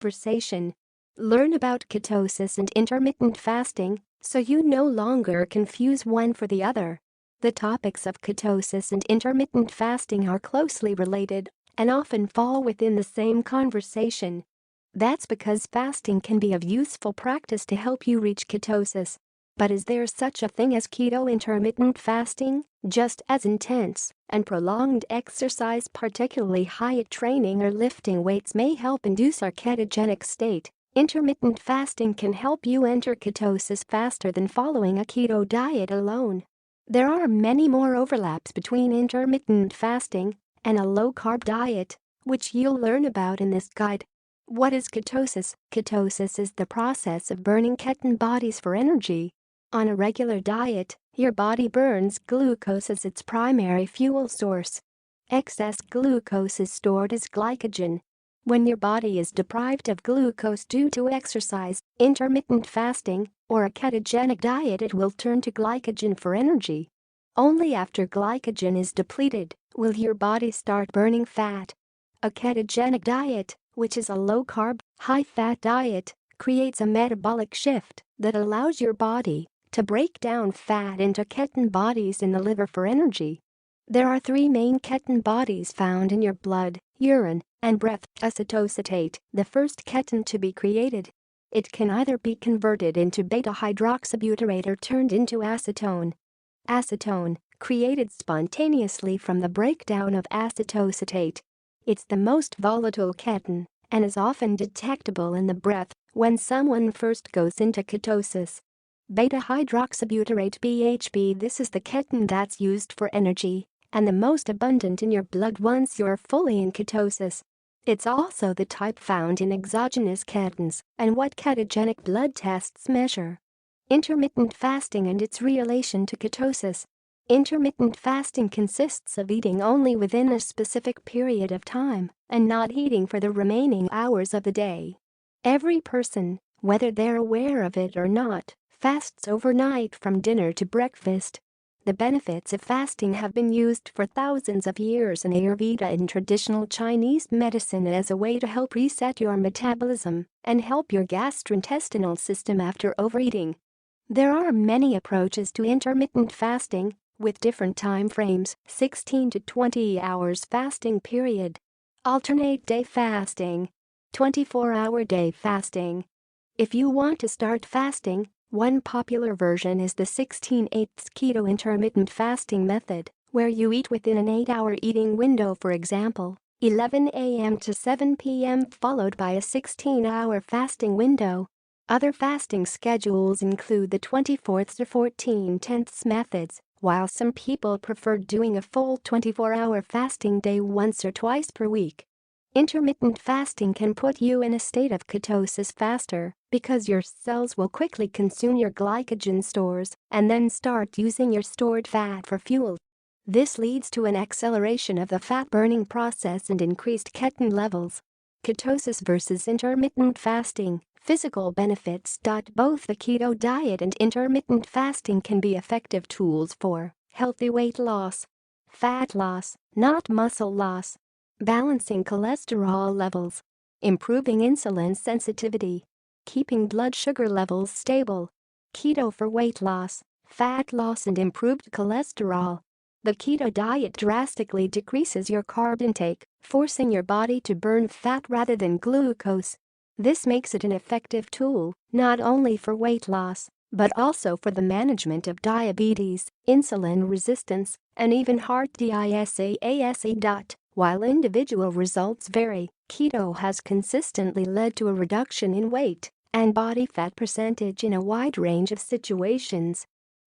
conversation. Learn about ketosis and intermittent fasting so you no longer confuse one for the other. The topics of ketosis and intermittent fasting are closely related and often fall within the same conversation. That's because fasting can be a useful practice to help you reach ketosis. But is there such a thing as keto intermittent fasting? Just as intense and prolonged exercise, particularly high training or lifting weights, may help induce our ketogenic state. Intermittent fasting can help you enter ketosis faster than following a keto diet alone. There are many more overlaps between intermittent fasting and a low-carb diet, which you'll learn about in this guide. What is ketosis? Ketosis is the process of burning ketone bodies for energy. On a regular diet, your body burns glucose as its primary fuel source. Excess glucose is stored as glycogen. When your body is deprived of glucose due to exercise, intermittent fasting, or a ketogenic diet, it will turn to glycogen for energy. Only after glycogen is depleted will your body start burning fat. A ketogenic diet, which is a low-carb, high-fat diet, creates a metabolic shift that allows your body to break down fat into ketone bodies in the liver for energy. There are three main ketone bodies found in your blood, urine, and breath. Acetoacetate, the first ketone to be created. It can either be converted into beta-hydroxybutyrate or turned into acetone. Acetone, created spontaneously from the breakdown of acetoacetate. It's the most volatile ketone and is often detectable in the breath when someone first goes into ketosis. Beta-hydroxybutyrate (BHB). This is the ketone that's used for energy and the most abundant in your blood once you're fully in ketosis. It's also the type found in exogenous ketones and what ketogenic blood tests measure. Intermittent fasting and its relation to ketosis. Intermittent fasting consists of eating only within a specific period of time and not eating for the remaining hours of the day. Every person, whether they're aware of it or not, fasts overnight from dinner to breakfast. The benefits of fasting have been used for thousands of years in Ayurveda and traditional Chinese medicine as a way to help reset your metabolism and help your gastrointestinal system after overeating. There are many approaches to intermittent fasting, with different time frames: 16 to 20 hours fasting period, alternate day fasting, 24-hour day fasting. If you want to start fasting, one popular version is the 16/8 keto intermittent fasting method, where you eat within an 8-hour eating window, for example, 11 a.m. to 7 p.m., followed by a 16-hour fasting window. Other fasting schedules include the 24th to 14/10 methods, while some people prefer doing a full 24-hour fasting day once or twice per week. Intermittent fasting can put you in a state of ketosis faster because your cells will quickly consume your glycogen stores and then start using your stored fat for fuel. This leads to an acceleration of the fat-burning process and increased ketone levels. Ketosis versus intermittent fasting. Physical benefits. Both the keto diet and intermittent fasting can be effective tools for healthy weight loss, fat loss, not muscle loss, balancing cholesterol levels, improving insulin sensitivity, keeping blood sugar levels stable. Keto for weight loss, fat loss, and improved cholesterol. The keto diet drastically decreases your carb intake, forcing your body to burn fat rather than glucose. This makes it an effective tool, not only for weight loss, but also for the management of diabetes, insulin resistance, and even heart disease. While individual results vary, keto has consistently led to a reduction in weight and body fat percentage in a wide range of situations.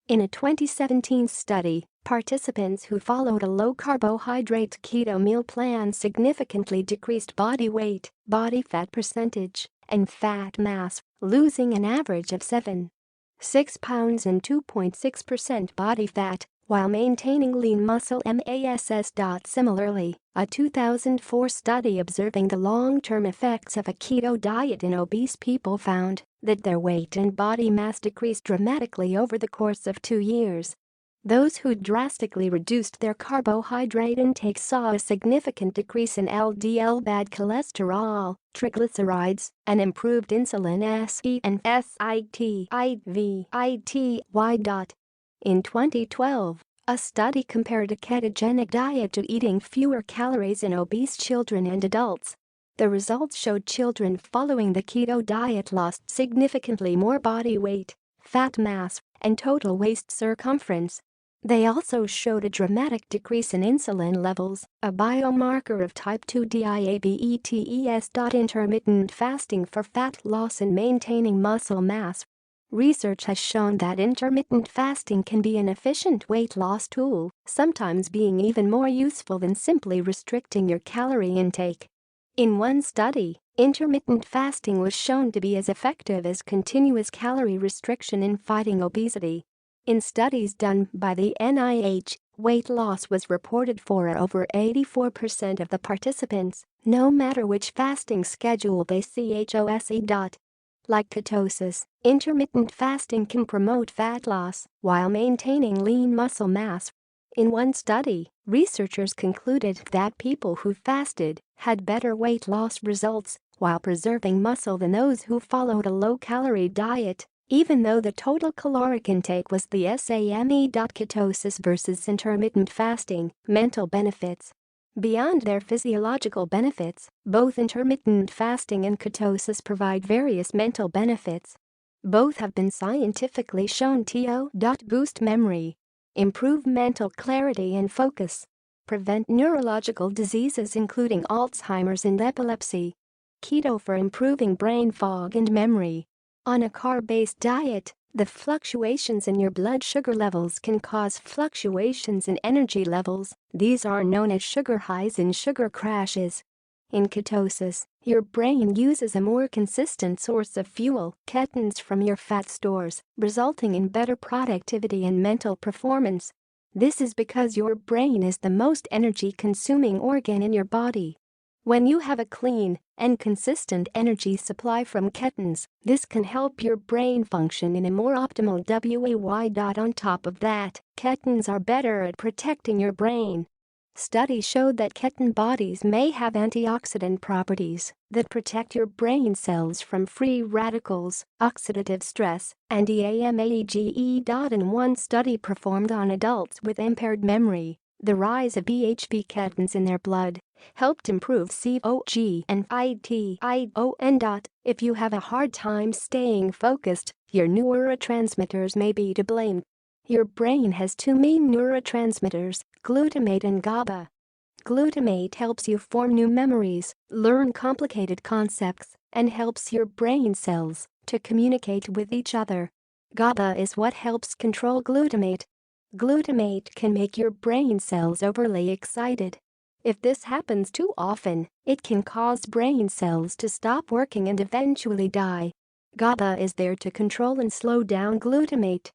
In a 2017 study, participants who followed a low-carbohydrate keto meal plan significantly decreased body weight, body fat percentage, and fat mass, losing an average of 7.6 pounds and 2.6% body fat, while maintaining lean muscle mass. Similarly, a 2004 study observing the long-term effects of a keto diet in obese people found that their weight and body mass decreased dramatically over the course of 2 years. Those who drastically reduced their carbohydrate intake saw a significant decrease in LDL bad cholesterol, triglycerides, and improved insulin SE and SITIVITY. In 2012, a study compared a ketogenic diet to eating fewer calories in obese children and adults. The results showed children following the keto diet lost significantly more body weight, fat mass, and total waist circumference. They also showed a dramatic decrease in insulin levels, a biomarker of type 2 diabetes. Intermittent fasting for fat loss and maintaining muscle mass. Research has shown that intermittent fasting can be an efficient weight loss tool, sometimes being even more useful than simply restricting your calorie intake. In one study, intermittent fasting was shown to be as effective as continuous calorie restriction in fighting obesity. In studies done by the NIH, weight loss was reported for over 84% of the participants, no matter which fasting schedule they chose. Like ketosis, intermittent fasting can promote fat loss while maintaining lean muscle mass. In one study, researchers concluded that people who fasted had better weight loss results while preserving muscle than those who followed a low-calorie diet, even though the total caloric intake was the same. Ketosis versus intermittent fasting, mental benefits. Beyond their physiological benefits, both intermittent fasting and ketosis provide various mental benefits. Both have been scientifically shown to boost memory, improve mental clarity and focus, prevent neurological diseases including Alzheimer's and epilepsy. Keto for improving brain fog and memory. On a carb-based diet, the fluctuations in your blood sugar levels can cause fluctuations in energy levels. These are known as sugar highs and sugar crashes. In ketosis, your brain uses a more consistent source of fuel, ketones from your fat stores, resulting in better productivity and mental performance. This is because your brain is the most energy-consuming organ in your body. When you have a clean and consistent energy supply from ketones, this can help your brain function in a more optimal way. On top of that, ketones are better at protecting your brain. Studies showed that ketone bodies may have antioxidant properties that protect your brain cells from free radicals, oxidative stress, and damage. In one study performed on adults with impaired memory, the rise of BHB ketones in their blood helped improve COG and ITION. If you have a hard time staying focused, your neurotransmitters may be to blame. Your brain has two main neurotransmitters, glutamate and GABA. Glutamate helps you form new memories, learn complicated concepts, and helps your brain cells to communicate with each other. GABA is what helps control glutamate. Glutamate can make your brain cells overly excited. If this happens too often, it can cause brain cells to stop working and eventually die. GABA is there to control and slow down glutamate.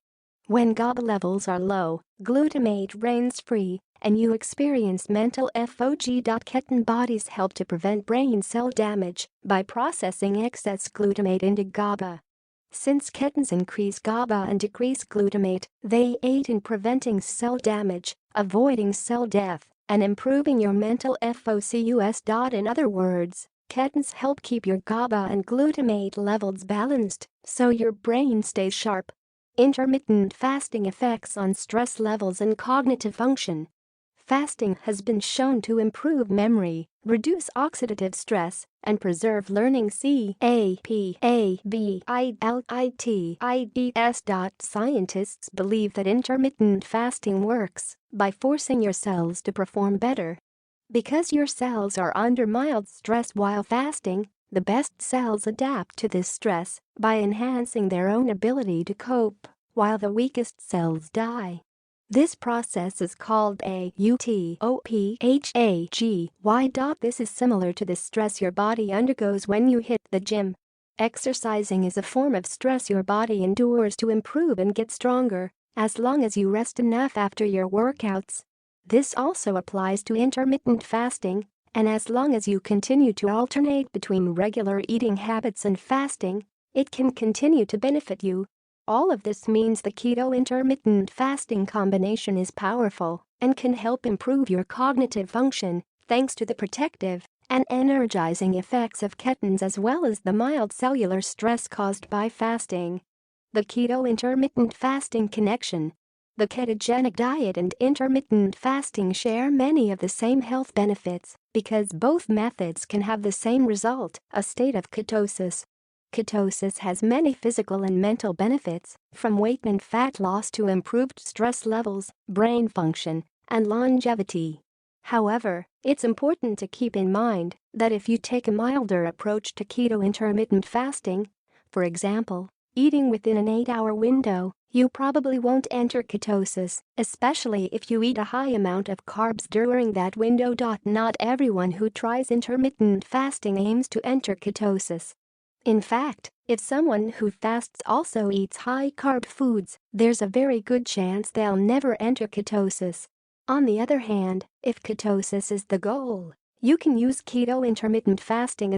When GABA levels are low, glutamate reigns free, and you experience mental fog. Ketone bodies help to prevent brain cell damage by processing excess glutamate into GABA. Since ketones increase GABA and decrease glutamate, they aid in preventing cell damage, avoiding cell death, and improving your mental focus. In other words, ketones help keep your GABA and glutamate levels balanced so your brain stays sharp. Intermittent fasting effects on stress levels and cognitive function. Fasting has been shown to improve memory, reduce oxidative stress, and preserve learning. CAPABILITIES. Scientists believe that intermittent fasting works by forcing your cells to perform better. Because your cells are under mild stress while fasting, the best cells adapt to this stress by enhancing their own ability to cope, while the weakest cells die. This process is called autophagy. This is similar to the stress your body undergoes when you hit the gym. Exercising is a form of stress your body endures to improve and get stronger, as long as you rest enough after your workouts. This also applies to intermittent fasting, and as long as you continue to alternate between regular eating habits and fasting, it can continue to benefit you. All of this means the keto intermittent fasting combination is powerful and can help improve your cognitive function thanks to the protective and energizing effects of ketones as well as the mild cellular stress caused by fasting. The keto intermittent fasting connection. The ketogenic diet and intermittent fasting share many of the same health benefits because both methods can have the same result, a state of ketosis. Ketosis has many physical and mental benefits, from weight and fat loss to improved stress levels, brain function, and longevity. However, it's important to keep in mind that if you take a milder approach to keto intermittent fasting, for example, eating within an 8-hour window, you probably won't enter ketosis, especially if you eat a high amount of carbs during that window. Not everyone who tries intermittent fasting aims to enter ketosis. In fact, if someone who fasts also eats high-carb foods, there's a very good chance they'll never enter ketosis. On the other hand, if ketosis is the goal, you can use keto intermittent fasting